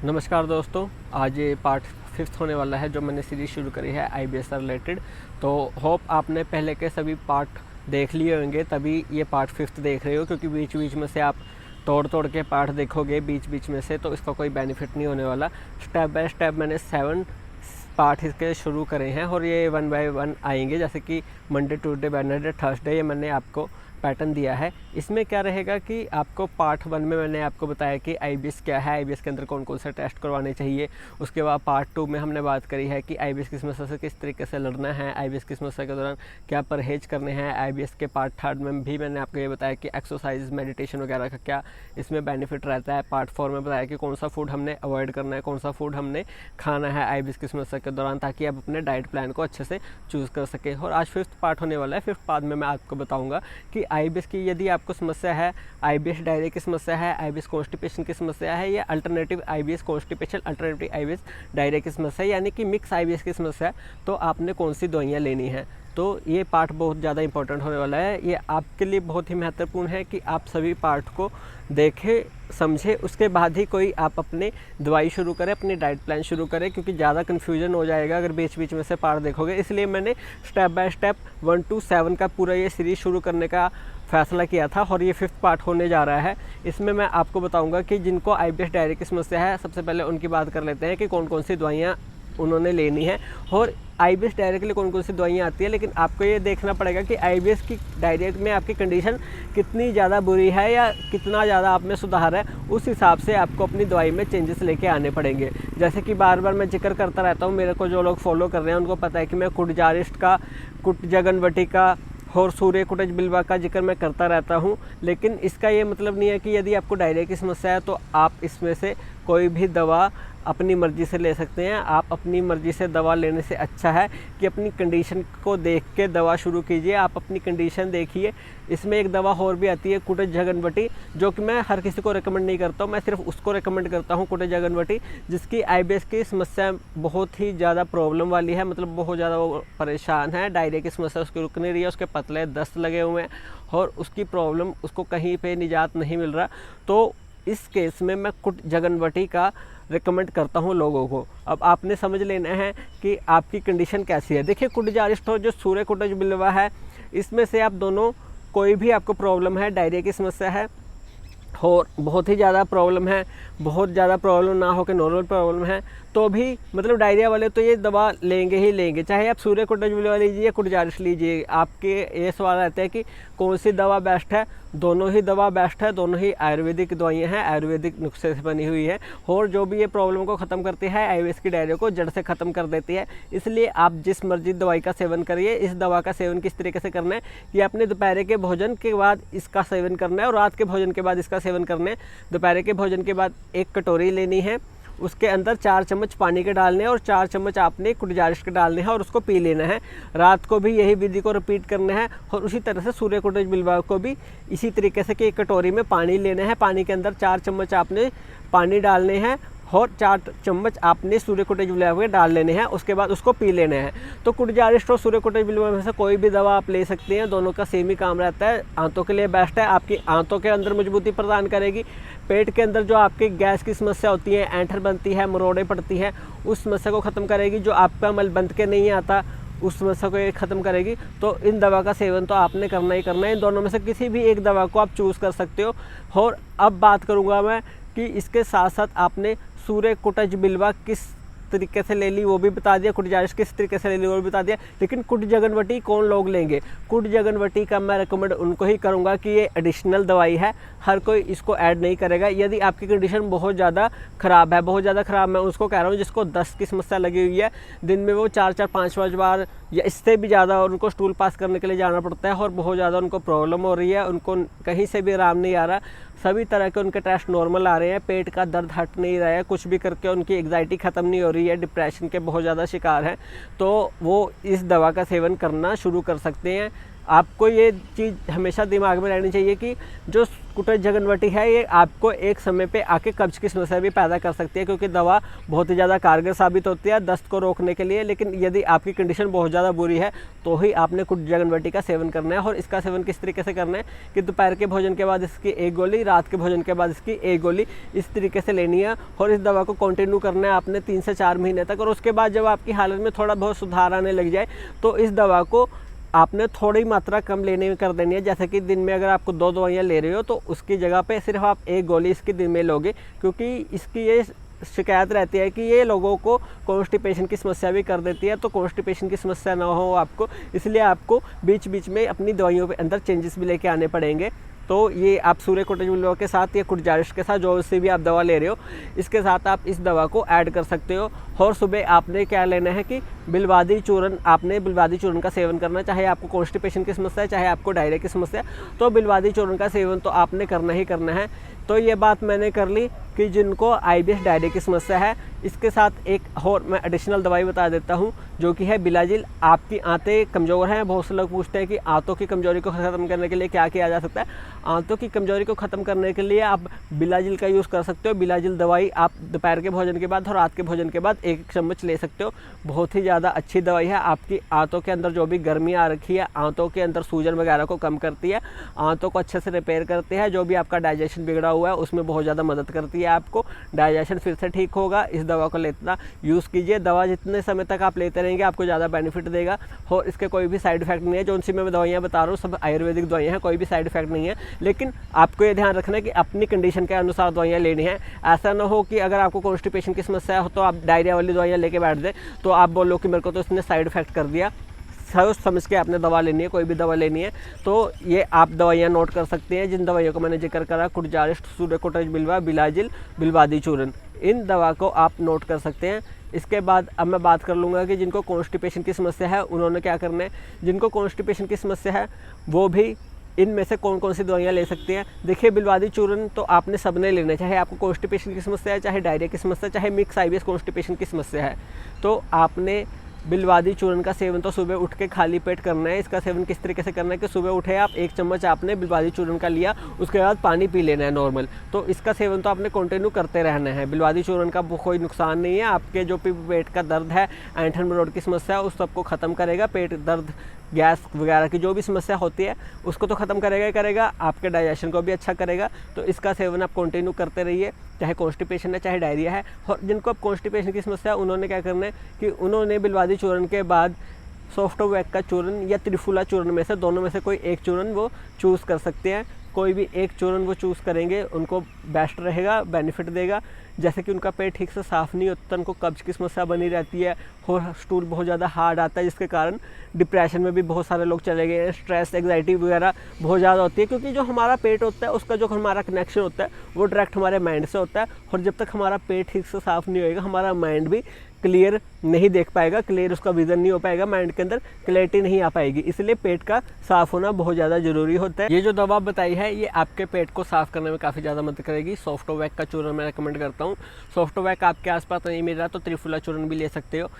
नमस्कार दोस्तों, आज ये पार्ट 5th होने वाला है जो मैंने सीरीज़ शुरू करी है आईबीएस से रिलेटेड। तो होप आपने पहले के सभी पार्ट देख लिए होंगे, तभी ये पार्ट 5th देख रहे हो, क्योंकि बीच बीच में से आप तोड़ के पार्ट देखोगे बीच बीच में से तो इसका कोई बेनिफिट नहीं होने वाला। स्टेप बाय स्टेप मैंने 7 पार्ट इसके शुरू करे हैं और ये 1 बाय 1 आएंगे, जैसे कि मंडे, ट्यूसडे, वेडनेसडे, थर्सडे। ये मैंने आपको पैटर्न दिया है। इसमें क्या रहेगा कि आपको पार्ट 1 में मैंने आपको बताया कि आईबीएस क्या है, आईबीएस के अंदर कौन कौन से टेस्ट करवाने चाहिए। उसके बाद पार्ट 2 में हमने बात करी है कि आईबीएस की समस्या से किस तरीके से लड़ना है, आईबीएस की समस्या के दौरान क्या परहेज करने हैं। आईबीएस के पार्ट 3 में भी मैंने आपको ये बताया कि एक्सरसाइज, मेडिटेशन वगैरह का क्या इसमें बेनिफिट रहता है। पार्ट 4 में बताया कि कौन सा फूड हमने अवॉइड करना है, कौन सा फूड हमने खाना है आईबीएस की समस्या के दौरान, ताकि आप अपने डाइट प्लान को अच्छे से चूज़ कर सकें। और आज 5th पार्ट होने वाला है। 5th पार्ट में मैं आपको बताऊँगा कि आईबीएस की यदि आपको समस्या है, आईबीएस डायरिया की समस्या है, आईबीएस कॉन्स्टिपेशन की समस्या है, या alternative IBS constipation, alternative IBS diarrhoea की समस्या है, यानी कि मिक्स आईबीएस की समस्या है, तो आपने कौन सी दवाइयाँ लेनी है। तो ये पार्ट बहुत ज़्यादा इंपॉर्टेंट होने वाला है। ये आपके लिए बहुत ही महत्वपूर्ण है कि आप सभी पार्ट को देखें, समझें, उसके बाद ही कोई आप अपने दवाई शुरू करें, अपनी डाइट प्लान शुरू करें, क्योंकि ज़्यादा कन्फ्यूजन हो जाएगा अगर बीच बीच में से पार्ट देखोगे। इसलिए मैंने स्टेप बाय स्टेप 1 to 7 का पूरा ये सीरीज़ शुरू करने का फैसला किया था और ये 5th पार्ट होने जा रहा है। इसमें मैं आपको बताऊंगा कि जिनको आईबीएस डायरिया की समस्या है, सबसे पहले उनकी बात कर लेते हैं कि कौन कौन सी दवाइयाँ उन्होंने लेनी है और आईबीएस डायरिया के लिए कौन कौन सी दवाइयाँ आती है। लेकिन आपको ये देखना पड़ेगा कि आईबीएस की डायरिया में आपकी कंडीशन कितनी ज़्यादा बुरी है या कितना ज़्यादा आप में सुधार है, उस हिसाब से आपको अपनी दवाई में चेंजेस लेके आने पड़ेंगे। जैसे कि बार बार मैं जिक्र करता रहता हूँ, मेरे को जो लोग फॉलो कर रहे हैं उनको पता है कि मैं कुटजारिस्ट का, कुटजगनवटी का और सूर्य कुटज बिल्वा का जिक्र मैं करता रहता हूँ। लेकिन इसका ये मतलब नहीं है कि यदि आपको डायरिया की समस्या है तो आप इसमें से कोई भी दवा अपनी मर्ज़ी से ले सकते हैं। आप अपनी मर्ज़ी से दवा लेने से अच्छा है कि अपनी कंडीशन को देख के दवा शुरू कीजिए। आप अपनी कंडीशन देखिए। इसमें एक दवा और भी आती है कुटज जगनवटी, जो कि मैं हर किसी को रिकमेंड नहीं करता हूँ। मैं सिर्फ उसको रिकमेंड करता हूँ, कुटज जगनवटी, जिसकी आईबीएस की समस्या बहुत ही ज़्यादा प्रॉब्लम वाली है, मतलब बहुत ज़्यादा वो परेशान है। डायरिया की समस्या उसकी रुक नहीं रही है, उसके पतले दस्त लगे हुए हैं और उसकी प्रॉब्लम, उसको कहीं पर निजात नहीं मिल रहा। तो इस केस में मैं कुट जगनवटी का रिकमेंड करता हूं लोगों को। अब आपने समझ लेना है कि आपकी कंडीशन कैसी है। देखिए, कुटजारिस्ट जो सूर्य कुटज बिल्वा है, इसमें से आप दोनों, कोई भी आपको प्रॉब्लम है, डायरिया की समस्या है और बहुत ही ज़्यादा प्रॉब्लम है, बहुत ज़्यादा प्रॉब्लम ना हो के नॉर्मल प्रॉब्लम है, तो भी मतलब डायरिया वाले तो ये दवा लेंगे ही लेंगे, चाहे आप सूर्य कुटज बिल्वा लीजिए या कुटजारिस्ट लीजिए। आपके ये सवाल रहता है कि कौन सी दवा बेस्ट है। दोनों ही दवा बेस्ट है, दोनों ही आयुर्वेदिक दवाइयाँ हैं, आयुर्वेदिक नुस्खे से बनी हुई है और जो भी ये प्रॉब्लम को ख़त्म करती है, आईबीएस की डायरिया को जड़ से ख़त्म कर देती है। इसलिए आप जिस मर्जी दवाई का सेवन करिए। इस दवा का सेवन किस तरीके से करना है कि आपने दोपहर के भोजन के बाद इसका सेवन करना है और रात के भोजन के बाद इसका सेवन करना है। दोपहर के भोजन के बाद 1 कटोरी लेनी है, उसके अंदर 4 चम्मच पानी के डालने हैं और 4 चम्मच आपने कुटजारिस्ट के डालने हैं और उसको पी लेना है। रात को भी यही विधि को रिपीट करना है और उसी तरह से सूर्य कुटज बिल्वा को भी इसी तरीके से कि 1 कटोरी में पानी लेना है, पानी के अंदर 4 चम्मच आपने पानी डालने हैं और 4 चम्मच आपने सूर्य कुटज बिल्वा के डाल लेने हैं, उसके बाद उसको पी लेना है। तो कुटजारिस्ट और सूर्य कुटज बिल्वा में से कोई भी दवा आप ले सकते हैं, दोनों का सेम ही काम रहता है। आंतों के लिए बेस्ट है, आपकी आंतों के अंदर मजबूती प्रदान करेगी। पेट के अंदर जो आपकी गैस की समस्या होती है, ऐंठन बनती है, मरोड़े पड़ती है, उस समस्या को ख़त्म करेगी। जो आपका मल बंध के नहीं आता, उस समस्या को ये ख़त्म करेगी। तो इन दवा का सेवन तो आपने करना ही करना है। इन दोनों में से किसी भी एक दवा को आप चूज़ कर सकते हो। और अब बात करूँगा मैं कि इसके साथ साथ आपने सूर्य कुटज बिल्वा किस तरीके से ले ली वो भी बता दिया, कुटजारिस्ट किस तरीके से ले ली वो भी बता दिया। लेकिन कुट जगनवटी कौन लोग लेंगे? कुट जगनवटी का मैं रिकमेंड उनको ही करूंगा कि ये एडिशनल दवाई है, हर कोई इसको ऐड नहीं करेगा। यदि आपकी कंडीशन बहुत ज़्यादा ख़राब है, बहुत ज़्यादा ख़राब, मैं उसको कह रहा हूँ जिसको दस्त की समस्या लगी हुई है, दिन में वो 4-4, 5-5 बार या इससे भी ज़्यादा और उनको स्टूल पास करने के लिए जाना पड़ता है और बहुत ज़्यादा उनको प्रॉब्लम हो रही है, उनको कहीं से भी आराम नहीं आ रहा, सभी तरह के उनके टेस्ट नॉर्मल आ रहे हैं, पेट का दर्द हट नहीं रहा है, कुछ भी करके उनकी एग्जाइटी ख़त्म नहीं हो रही है, डिप्रेशन के बहुत ज़्यादा शिकार हैं, तो वो इस दवा का सेवन करना शुरू कर सकते हैं। आपको ये चीज़ हमेशा दिमाग में रहनी चाहिए कि जो कुटर जगनवटी है ये आपको एक समय पे आके कब्ज की समस्या भी पैदा कर सकती है, क्योंकि दवा बहुत ही ज़्यादा कारगर साबित होती है दस्त को रोकने के लिए। लेकिन यदि आपकी कंडीशन बहुत ज़्यादा बुरी है तो ही आपने कुटर जगनवटी का सेवन करना है। और इसका सेवन किस तरीके से करना है कि दोपहर के भोजन के बाद इसकी 1 गोली, रात के भोजन के बाद इसकी 1 गोली, इस तरीके से लेनी है। और इस दवा को कंटिन्यू करना है आपने 3 से 4 महीने तक। और उसके बाद जब आपकी हालत में थोड़ा बहुत सुधार आने लग जाए तो इस दवा को आपने थोड़ी मात्रा कम लेने में कर देनी है। जैसे कि दिन में अगर आपको 2 दवाइयाँ ले रहे हो तो उसकी जगह पे सिर्फ आप 1 गोली इसकी दिन में लोगे, क्योंकि इसकी ये शिकायत रहती है कि ये लोगों को कॉन्स्टिपेशन की समस्या भी कर देती है। तो कॉन्स्टिपेशन की समस्या ना हो आपको, इसलिए आपको बीच बीच में अपनी दवाइयों के अंदर चेंजेस भी लेके आने पड़ेंगे। तो ये आप सूर्य कोटेज बिल्वा के साथ या कुटजारिश के साथ जो से भी आप दवा ले रहे हो, इसके साथ आप इस दवा को ऐड कर सकते हो। और सुबह आपने क्या लेना है कि बिलवादी चूर्ण, आपने बिलवादी चूर्ण का सेवन करना, चाहे आपको कॉन्स्टिपेशन की समस्या है चाहे आपको डायरिया की समस्या, तो बिलवादी चूर्ण का सेवन तो आपने करना ही करना है। तो ये बात मैंने कर ली कि जिनको IBS डायरिया की समस्या है। इसके साथ एक और मैं एडिशनल दवाई बता देता हूँ जो कि है बिलाजिल। आपकी आंतें कमज़ोर हैं, बहुत से लोग पूछते हैं कि आंतों की कमज़ोरी को ख़त्म करने के लिए क्या किया जा सकता है। आंतों की कमज़ोरी को ख़त्म करने के लिए आप बिलाजिल का यूज़ कर सकते हो। बिलाजिल दवाई आप दोपहर के भोजन के बाद और रात के भोजन के बाद 1 चम्मच ले सकते हो। बहुत ही ज़्यादा अच्छी दवाई है, आपकी आंतों के अंदर जो भी गर्मी आ रखी है, आंतों के अंदर सूजन वगैरह को कम करती है, आंतों को अच्छे से रिपेयर करती है, जो भी आपका डाइजेशन बिगड़ा हुआ है उसमें बहुत ज़्यादा मदद करती है। आपको डाइजेशन फिर से ठीक होगा। इस दवा को लेना यूज़ कीजिए। दवा जितने समय तक आप लेते रहेंगे आपको ज़्यादा बेनिफिट देगा और इसके कोई भी साइड इफेक्ट नहीं है। जो उनसी मैं दवाइयाँ बता रहा हूँ सब आयुर्वेदिक दवाइयाँ हैं, कोई भी साइड इफेक्ट नहीं है। लेकिन आपको ये ध्यान रखना है कि अपनी कंडीशन के अनुसार दवाइयाँ लेनी है। ऐसा ना हो कि अगर आपको कॉन्स्टिपेशन की समस्या हो तो आप डायरिया वाली दवाइयाँ लेके बैठ जाए तो आप बोलो कि मेरे को तो इसने साइड इफेक्ट कर दिया। सोच समझ के आपने दवा लेनी है, कोई भी दवा लेनी है। तो ये आप दवाइयाँ नोट कर सकते हैं जिन दवाइयों को मैंने जिक्र करा, कुटजारिश, सूर्य कोटेज बिल्वा, बिलाजिल, बिलवादी चूर्ण, इन दवा को आप नोट कर सकते हैं। इसके बाद अब मैं बात कर लूँगा कि जिनको कॉन्स्टिपेशन की समस्या है उन्होंने क्या करना है। जिनको कॉन्स्टिपेशन की समस्या है वो भी इनमें से कौन कौन सी दवाइयाँ ले सकते हैं। देखिए बिलवादी चूर्ण तो आपने सबने लेना, चाहे आपको कॉन्स्टिपेशन की समस्या है, चाहे डायरिया की समस्या, चाहे मिक्स IBS कॉन्स्टिपेशन की समस्या है, तो आपने बिलवादी चूर्ण का सेवन तो सुबह उठ के खाली पेट करना है। इसका सेवन किस तरीके से करना है कि सुबह उठे आप 1 चम्मच आपने बिलवादी चूर्ण का लिया, उसके बाद पानी पी लेना है नॉर्मल। तो इसका सेवन तो आपने कंटिन्यू करते रहना है। बिलवादी चूर्ण का कोई नुकसान नहीं है, आपके जो पेट का दर्द है, ऐंठन मरोड़ की समस्या है, उस सबको ख़त्म करेगा। पेट दर्द, गैस वगैरह की जो भी समस्या होती है उसको तो ख़त्म करेगा ही करेगा, आपके डाइजेशन को भी अच्छा करेगा। तो इसका सेवन आप कंटिन्यू करते रहिए, चाहे कॉन्स्टिपेशन है चाहे डायरिया है। और जिनको अब कॉन्स्टिपेशन की समस्या है उन्होंने क्या करना है कि उन्होंने बिलवादी चूर्ण के बाद सॉफ्टोवैक का चूर्ण या त्रिफुला चूर्ण में से दोनों में से कोई एक चूर्ण वो चूज़ कर सकते हैं। कोई भी एक चूर्ण वो चूज़ करेंगे उनको बेस्ट रहेगा, बेनिफिट देगा। जैसे कि उनका पेट ठीक से साफ़ नहीं होता, उनको कब्ज की समस्या बनी रहती है और स्टूल बहुत ज़्यादा हार्ड आता है, जिसके कारण डिप्रेशन में भी बहुत सारे लोग चले गए हैं। स्ट्रेस, एग्जाइटी वगैरह बहुत ज़्यादा होती है, क्योंकि जो हमारा पेट होता है उसका जो हमारा कनेक्शन होता है वो डायरेक्ट हमारे माइंड से होता है। और जब तक हमारा पेट ठीक से साफ़ नहीं होएगा हमारा माइंड भी क्लियर नहीं देख पाएगा, क्लियर उसका विजन नहीं हो पाएगा, माइंड के अंदर क्लैरिटी नहीं आ पाएगी। इसलिए पेट का साफ़ होना बहुत ज़्यादा ज़रूरी होता है। ये जो दवा बताई है ये आपके पेट को साफ़ करने में काफ़ी ज़्यादा मदद करेगी। सॉफ्टोवैक का चूर्ण मैं रेकमेंड करता हूँ। सॉफ्टोवैक आपके आसपास नहीं मिल रहा तो त्रिफुला चूर्ण भी ले सकते हो।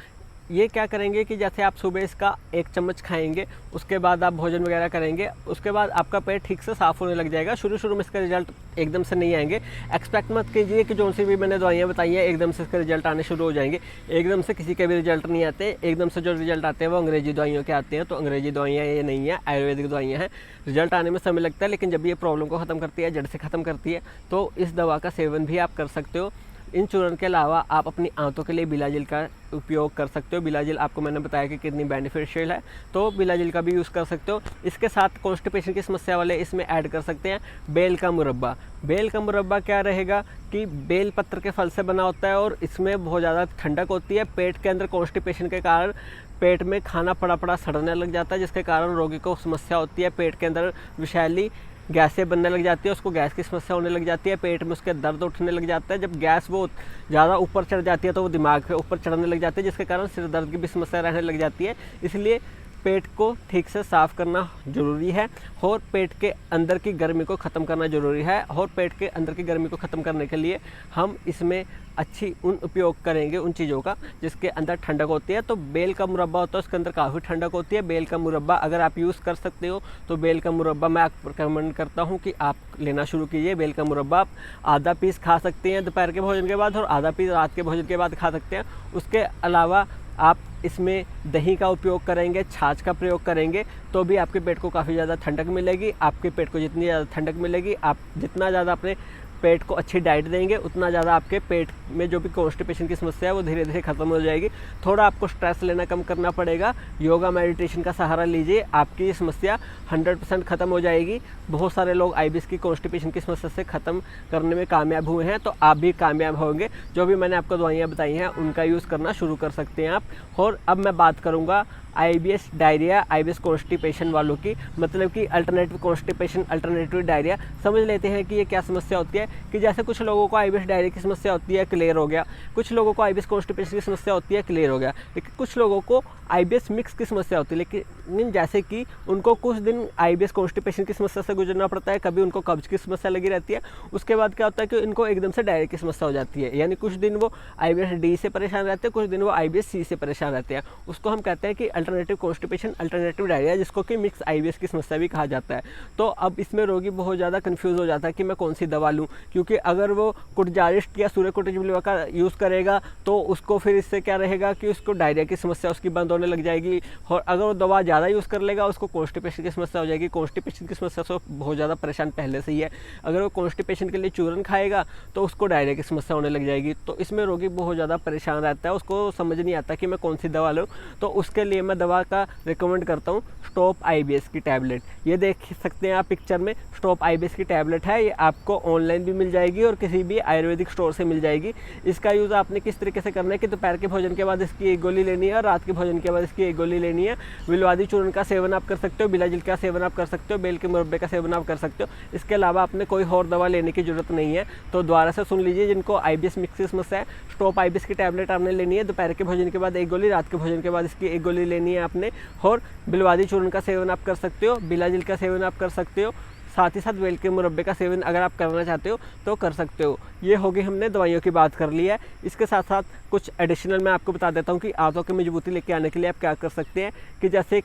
ये क्या करेंगे कि जैसे आप सुबह इसका 1 चम्मच खाएंगे, उसके बाद आप भोजन वगैरह करेंगे, उसके बाद आपका पेट ठीक से साफ़ होने लग जाएगा। शुरू शुरू में इसके रिजल्ट एकदम से नहीं आएंगे। एक्सपेक्ट मत कीजिए कि जो सी भी मैंने दवाइयाँ बताई हैं एकदम से इसके रिजल्ट आने शुरू हो जाएंगे। एकदम से किसी के भी रिजल्ट नहीं आते। एकदम से जो रिजल्ट आते हैं वो अंग्रेजी दवाइयों के आते हैं। तो अंग्रेजी दवाइयाँ ये नहीं है, आयुर्वेदिक दवाइयाँ हैं। रिजल्ट आने में समय लगता है, लेकिन जब ये प्रॉब्लम को ख़त्म करती है, जड़ से ख़त्म करती है, तो इस दवा का सेवन भी आप कर सकते हो। इन चूर्ण के अलावा आप अपनी आंतों के लिए बिलाजिल का उपयोग कर सकते हो। बिलाजिल आपको मैंने बताया कि कितनी बेनिफिशियल है, तो बिलाजिल का भी यूज़ कर सकते हो। इसके साथ कॉन्स्टिपेशन की समस्या वाले इसमें ऐड कर सकते हैं बेल का मुरब्बा। बेल का मुरब्बा क्या रहेगा कि बेल पत्र के फल से बना होता है और इसमें बहुत ज़्यादा ठंडक होती है। पेट के अंदर कॉन्स्टिपेशन के कारण पेट में खाना पड़ा पड़ा सड़ने लग जाता है, जिसके कारण रोगी को समस्या होती है। पेट के अंदर विषैली गैसें बनने लग जाती है, उसको गैस की समस्या होने लग जाती है, पेट में उसके दर्द उठने लग जाता है। जब गैस वो ज़्यादा ऊपर चढ़ जाती है तो वो दिमाग के ऊपर चढ़ने लग जाती है, जिसके कारण सिर दर्द की भी समस्या रहने लग जाती है। इसलिए पेट को ठीक से साफ़ करना ज़रूरी है और पेट के अंदर की गर्मी को ख़त्म करना ज़रूरी है। और पेट के अंदर की गर्मी को ख़त्म करने के लिए हम इसमें अच्छी उपयोग करेंगे उन चीज़ों का जिसके अंदर ठंडक होती है। तो बेल का मुरब्बा होता है, उसके अंदर काफ़ी ठंडक होती है। बेल का मुरब्बा अगर आप यूज़ कर सकते हो तो बेल का मुरब्बा मैं आपको रिकमेंड करता हूँ कि आप लेना शुरू कीजिए। बेल का मुरब्बा आप आधा पीस खा सकते हैं दोपहर के भोजन के बाद और आधा पीस रात के भोजन के बाद खा सकते हैं। उसके अलावा आप इसमें दही का उपयोग करेंगे, छाछ का प्रयोग करेंगे तो भी आपके पेट को काफ़ी ज़्यादा ठंडक मिलेगी। आपके पेट को जितनी ज़्यादा ठंडक मिलेगी, आप जितना ज़्यादा अपने पेट को अच्छी डाइट देंगे उतना ज़्यादा आपके पेट में जो भी कॉन्स्टिपेशन की समस्या है वो धीरे धीरे ख़त्म हो जाएगी। थोड़ा आपको स्ट्रेस लेना कम करना पड़ेगा, योगा मेडिटेशन का सहारा लीजिए, आपकी ये समस्या 100% ख़त्म हो जाएगी। बहुत सारे लोग आईबीएस की कॉन्स्टिपेशन की समस्या से ख़त्म करने में कामयाब हुए हैं, तो आप भी कामयाब होंगे। जो भी मैंने आपको दवाइयाँ बताई हैं उनका यूज़ करना शुरू कर सकते हैं आप। और अब मैं बात करूँगा आईबीएस डायरिया, आईबीएस कॉन्स्टिपेशन वालों की, मतलब कि अल्टरनेटिव कॉन्स्टिपेशन, अल्टरनेटिव डायरिया। समझ लेते हैं कि ये क्या समस्या होती है। कि जैसे कुछ लोगों को आईबीएस डायरिया की समस्या होती है, क्लियर हो गया। कुछ लोगों को आईबीएस कॉन्स्टिपेशन की समस्या होती है, क्लियर हो गया। लेकिन कुछ लोगों को आईबीएस मिक्स की समस्या होती है, लेकिन जैसे कि उनको कुछ दिन आईबीएस कॉन्स्टिपेशन की समस्या से गुजरना पड़ता है, कभी उनको कब्ज की समस्या लगी रहती है। उसके बाद क्या होता है कि इनको एकदम से डायरिया की समस्या हो जाती है, यानी कुछ दिन वो आईबीएस डी से परेशान रहते हैं, कुछ दिन वो आईबीएस सी से परेशान रहते हैं। उसको हम कहते हैं कि अल्टरनेटिव कॉन्स्टिपेशन, अल्टरनेटिव डायरिया, जिसको कि मिक्स आईबीएस की समस्या भी कहा जाता है। तो अब इसमें रोगी बहुत ज़्यादा कंफ्यूज हो जाता है कि मैं कौन सी दवा लूँ, क्योंकि अगर वो कुटजारिस्ट या सूर्यकुटिजबिलिवा का यूज़ करेगा तो उसको फिर इससे क्या रहेगा कि उसको डायरिया की समस्या उसकी बंद होने लग जाएगी। और अगर वो दवा ज़्यादा यूज़ कर लेगा उसको कॉन्स्टिपेशन की समस्या हो जाएगी। कॉन्स्टिपेशन की समस्या से बहुत ज़्यादा परेशान पहले से ही है, अगर वो कॉन्स्टिपेशन के लिए चूरन खाएगा तो उसको डायरिया की समस्या होने लग जाएगी। तो इसमें रोगी बहुत ज़्यादा परेशान रहता है, उसको समझ नहीं आता कि मैं कौन सी दवा लूँ। तो उसके लिए मैं दवा का रिकमेंड करता हूँ स्टॉप आईबीएस की टैबलेट। ये देख सकते हैं आप पिक्चर में, स्टॉप आईबीएस की टैबलेट है। ये आपको ऑनलाइन भी मिल जाएगी और किसी भी आयुर्वेदिक स्टोर से मिल जाएगी। इसका यूज़ आपने किस तरीके से करना है कि दोपहर के भोजन के बाद इसकी एक गोली लेनी है और रात के भोजन के बाद इसकी एक गोली लेनी है। विलवादी चूर्ण का सेवन आप कर सकते हो, बिलाजिल का सेवन आप कर सकते हो, बेल के मुरब्बे का सेवन आप कर सकते हो। इसके अलावा आपने कोई और दवा लेने की जरूरत नहीं है। तो दोबारा से सुन लीजिए, जिनको आईबीएस मिक्स की समस्या है, स्टॉप आईबीएस की टैबलेट आपने लेनी है। दोपहर के भोजन के बाद एक गोली, रात के भोजन के बाद इसकी एक गोली लेनी है आपने। और बिलवादी चूर्ण का सेवन आप कर सकते हो, बिलाजिल का सेवन आप कर सकते हो, साथ ही साथ बेल के मुरब्बे का सेवन अगर आप करना चाहते हो तो कर सकते हो। ये होगी, हमने दवाइयों की बात कर ली है। इसके साथ साथ कुछ एडिशनल मैं आपको बता देता हूँ कि आंतों की मजबूती लेके आने के लिए आप क्या कर सकते हैं। कि जैसे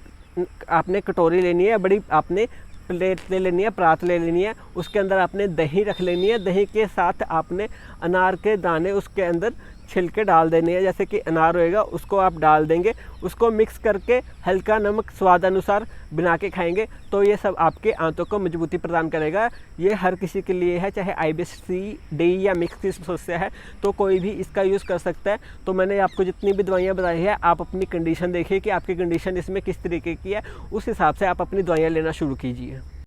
आपने कटोरी लेनी है, बड़ी आपने प्लेट ले लेनी है, परात ले लेनी है, उसके अंदर आपने दही रख लेनी है। दही के साथ आपने अनार के दाने उसके अंदर छिलके डाल देने हैं, जैसे कि अनार होएगा उसको आप डाल देंगे, उसको मिक्स करके हल्का नमक स्वाद अनुसार बना के खाएंगे तो ये सब आपके आंतों को मजबूती प्रदान करेगा। ये हर किसी के लिए है, चाहे आईबीएस सी, डी या मिक्स की समस्या है तो कोई भी इसका यूज़ कर सकता है। तो मैंने आपको जितनी भी दवाइयाँ बताई है, आप अपनी कंडीशन देखिए कि आपकी कंडीशन इसमें किस तरीके की है, उस हिसाब से आप अपनी दवाइयाँ लेना शुरू कीजिए।